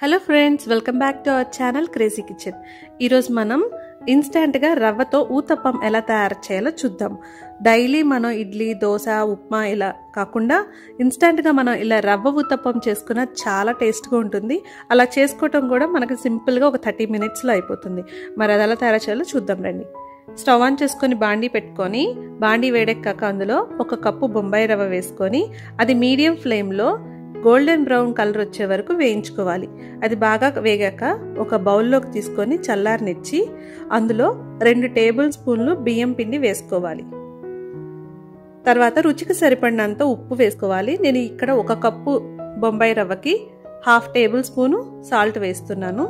Hello friends, welcome back to our channel crazy kitchen. ఈరోజు మనం ఇన్స్టెంట్గా రవ్వతో ఊతప్పం ఎలా తయారు చేయాలో చూద్దాం. డైలీ మనం ఇడ్లీ, దోశ, ఉప్మా ఇలా కాకుండా ఇన్స్టెంట్గా మనం ఇలా రవ్వ ఊతప్పం చేసుకున్న చాలా టేస్ట్గా ఉంటుంది. అలా చేసుకోవటం కూడా మనకు సింపుల్గా ఒక 30 మినిట్స్లో అయిపోతుంది. మరి అది ఎలా తయారు చేయాలో చూద్దాం రండి. స్టవ్ ఆన్ చేసుకొని బాండీ పెట్టుకొని, బాండీ వేడెక్కాక అందులో 1 కప్పు బొంబాయి రవ్వ వేసుకొని అది మీడియం ఫ్లేమ్లో గోల్డెన్ బ్రౌన్ కలర్ వచ్చే వరకు వేయించుకోవాలి. అది బాగా వేగాక ఒక బౌల్లోకి తీసుకొని చల్లారనిచ్చి అందులో 2 టేబుల్ స్పూన్లు బియ్యం పిండి వేసుకోవాలి. తర్వాత రుచికి సరిపడినంత ఉప్పు వేసుకోవాలి. నేను ఇక్కడ 1 కప్పు బొంబాయి రవ్వకి 1/2 టేబుల్ స్పూను సాల్ట్ వేస్తున్నాను.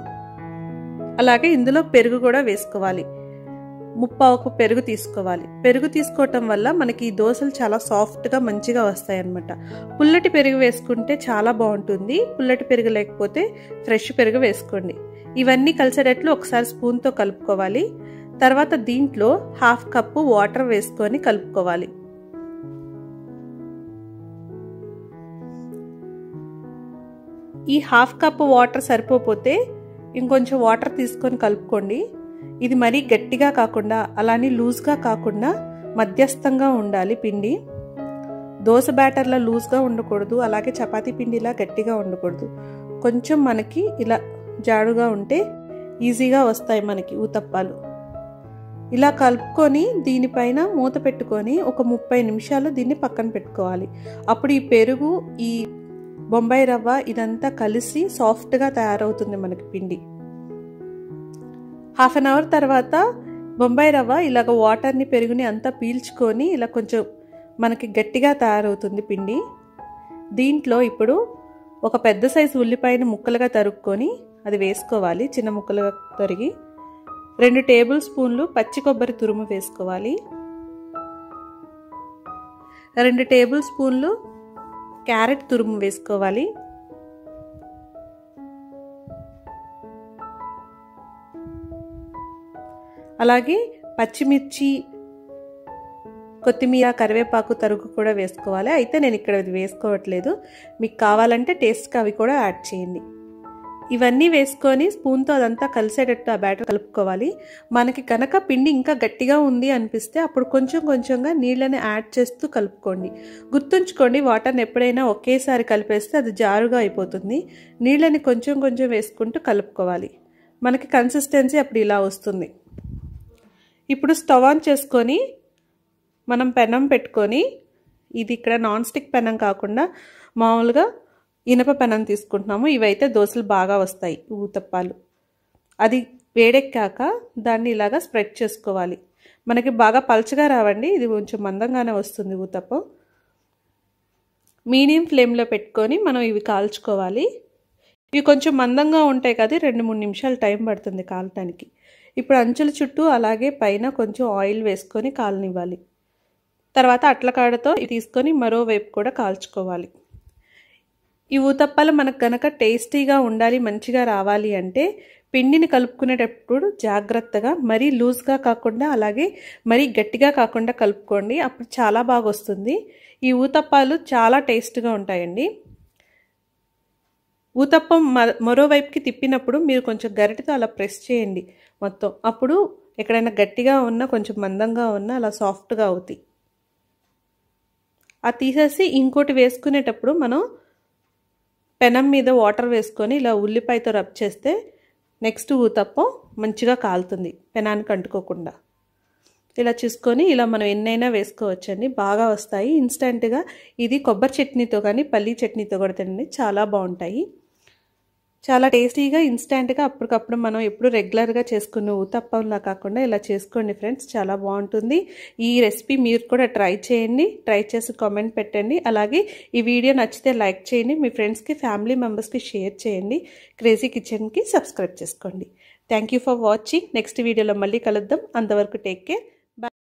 అలాగే ఇందులో పెరుగు కూడా వేసుకోవాలి. 3/4 పెరుగు తీసుకోవాలి. పెరుగు తీసుకోవటం వల్ల మనకి ఈ దోశలు చాలా సాఫ్ట్గా మంచిగా వస్తాయి అన్నమాట. పుల్లటి పెరుగు వేసుకుంటే చాలా బాగుంటుంది. పుల్లటి పెరుగు లేకపోతే ఫ్రెష్ పెరుగు వేసుకోండి. ఇవన్నీ కలిసేటట్లు ఒకసారి స్పూన్తో కలుపుకోవాలి. తర్వాత దీంట్లో 1/2 కప్పు వాటర్ వేసుకొని కలుపుకోవాలి. ఈ 1/2 కప్పు వాటర్ సరిపోతే ఇంకొంచెం వాటర్ తీసుకొని కలుపుకోండి. ఇది మరీ గట్టిగా కాకుండా అలానే లూజ్గా కాకుండా మధ్యస్థంగా ఉండాలి పిండి. దోశ బ్యాటర్లా లూజ్గా ఉండకూడదు, అలాగే చపాతీ పిండిలా గట్టిగా ఉండకూడదు. కొంచెం మనకి ఇలా జాడుగా ఉంటే ఈజీగా వస్తాయి మనకి ఊతప్పాలు. ఇలా కలుపుకొని దీనిపైన మూత పెట్టుకొని ఒక 30 నిమిషాలు దీన్ని పక్కన పెట్టుకోవాలి. అప్పుడు ఈ పెరుగు, ఈ బొంబాయి రవ్వ ఇదంతా కలిసి సాఫ్ట్గా తయారవుతుంది మనకి పిండి. 1/2 an hour తర్వాత బొంబాయి రవ్వ ఇలాగ వాటర్ని, పెరుగుని అంతా పీల్చుకొని ఇలా కొంచెం మనకి గట్టిగా తయారవుతుంది పిండి. దీంట్లో ఇప్పుడు ఒక పెద్ద సైజు ఉల్లిపాయని ముక్కలుగా తరుక్కొని అది వేసుకోవాలి. చిన్న ముక్కలుగా తరిగి 2 టేబుల్ స్పూన్లు పచ్చి కొబ్బరి తురుము వేసుకోవాలి. 2 టేబుల్ స్పూన్లు క్యారెట్ తురుము వేసుకోవాలి. అలాగే పచ్చిమిర్చి, కొత్తిమీర, కరివేపాకు తరుగు కూడా వేసుకోవాలి. అయితే నేను ఇక్కడ ఇది వేసుకోవట్లేదు. మీకు కావాలంటే టేస్ట్కి అవి కూడా యాడ్ చేయండి. ఇవన్నీ వేసుకొని స్పూన్తో అదంతా కలిసేటట్టు ఆ బ్యాటర్ కలుపుకోవాలి. మనకి కనుక పిండి ఇంకా గట్టిగా ఉంది అనిపిస్తే అప్పుడు కొంచెం కొంచెంగా నీళ్ళని యాడ్ చేస్తూ కలుపుకోండి. గుర్తుంచుకోండి, వాటర్ని ఎప్పుడైనా ఒకేసారి కలిపేస్తే అది జారుగా అయిపోతుంది. నీళ్ళని కొంచెం కొంచెం వేసుకుంటూ కలుపుకోవాలి. మనకి కన్సిస్టెన్సీ అప్పుడు ఇలా వస్తుంది. ఇప్పుడు స్టవ్ ఆన్ చేసుకొని మనం పెనం పెట్టుకొని, ఇది ఇక్కడ నాన్ స్టిక్ పెనం కాకుండా మామూలుగా ఇనప పెనం తీసుకుంటున్నాము. ఇవైతే దోశలు బాగా వస్తాయి ఊతప్పాలు. అది వేడెక్కాక దాన్ని ఇలాగా స్ప్రెడ్ చేసుకోవాలి. మనకి బాగా పల్చగా రావండి, ఇది కొంచెం మందంగానే వస్తుంది ఊతప్పం. మీడియం ఫ్లేమ్లో పెట్టుకొని మనం ఇవి కాల్చుకోవాలి. ఇవి కొంచెం మందంగా ఉంటాయి కదా, 2-3 నిమిషాలు టైం పడుతుంది కాలటానికి. ఇప్పుడు అంచుల చుట్టూ అలాగే పైన కొంచెం ఆయిల్ వేసుకొని కాలనివ్వాలి. తర్వాత అట్లకాడతో తీసుకొని మరోవైపు కూడా కాల్చుకోవాలి. ఈ ఊతప్పాలు మనకు కనుక టేస్టీగా ఉండాలి, మంచిగా రావాలి అంటే పిండిని కలుపుకునేటప్పుడు జాగ్రత్తగా మరీ లూజ్గా కాకుండా అలాగే మరీ గట్టిగా కాకుండా కలుపుకోండి. అప్పుడు చాలా బాగా వస్తుంది. ఈ ఊతప్పాలు చాలా టేస్ట్గా ఉంటాయండి. ఊతప్పం మరోవైపుకి తిప్పినప్పుడు మీరు కొంచెం గరిటెతో అలా ప్రెస్ చేయండి మొత్తం. అప్పుడు ఎక్కడైనా గట్టిగా ఉన్నా, కొంచెం మందంగా ఉన్నా అలా సాఫ్ట్గా అవుతాయి. అది తీసేసి ఇంకోటి వేసుకునేటప్పుడు మనం పెనం మీద వాటర్ వేసుకొని ఇలా ఉల్లిపాయతో రబ్ చేస్తే నెక్స్ట్ ఊతప్పం మంచిగా కాలుతుంది, పెనానికి అంటుకోకుండా. ఇలా చూసుకొని ఇలా మనం ఎన్నైనా వేసుకోవచ్చండి, బాగా వస్తాయి ఇన్స్టెంట్గా. ఇది కొబ్బరి చట్నీతో కానీ పల్లీ చట్నీతో కూడా తినండి, చాలా బాగుంటాయి. చాలా టేస్టీగా ఇన్స్టెంట్గా అప్పటికప్పుడు మనం ఎప్పుడు రెగ్యులర్గా చేసుకునే ఊతప్పంలా కాకుండా ఇలా చేసుకోండి ఫ్రెండ్స్, చాలా బాగుంటుంది. ఈ రెసిపీ మీరు కూడా ట్రై చేయండి. ట్రై చేసి కామెంట్ పెట్టండి. అలాగే ఈ వీడియో నచ్చితే లైక్ చేయండి, మీ ఫ్రెండ్స్కి, ఫ్యామిలీ మెంబర్స్కి షేర్ చేయండి. క్రేజీ కిచెన్కి సబ్స్క్రైబ్ చేసుకోండి. Thank you for watching. Next వీడియోలో మళ్ళీ కలుద్దాం. అంతవరకు టేక్ కేర్.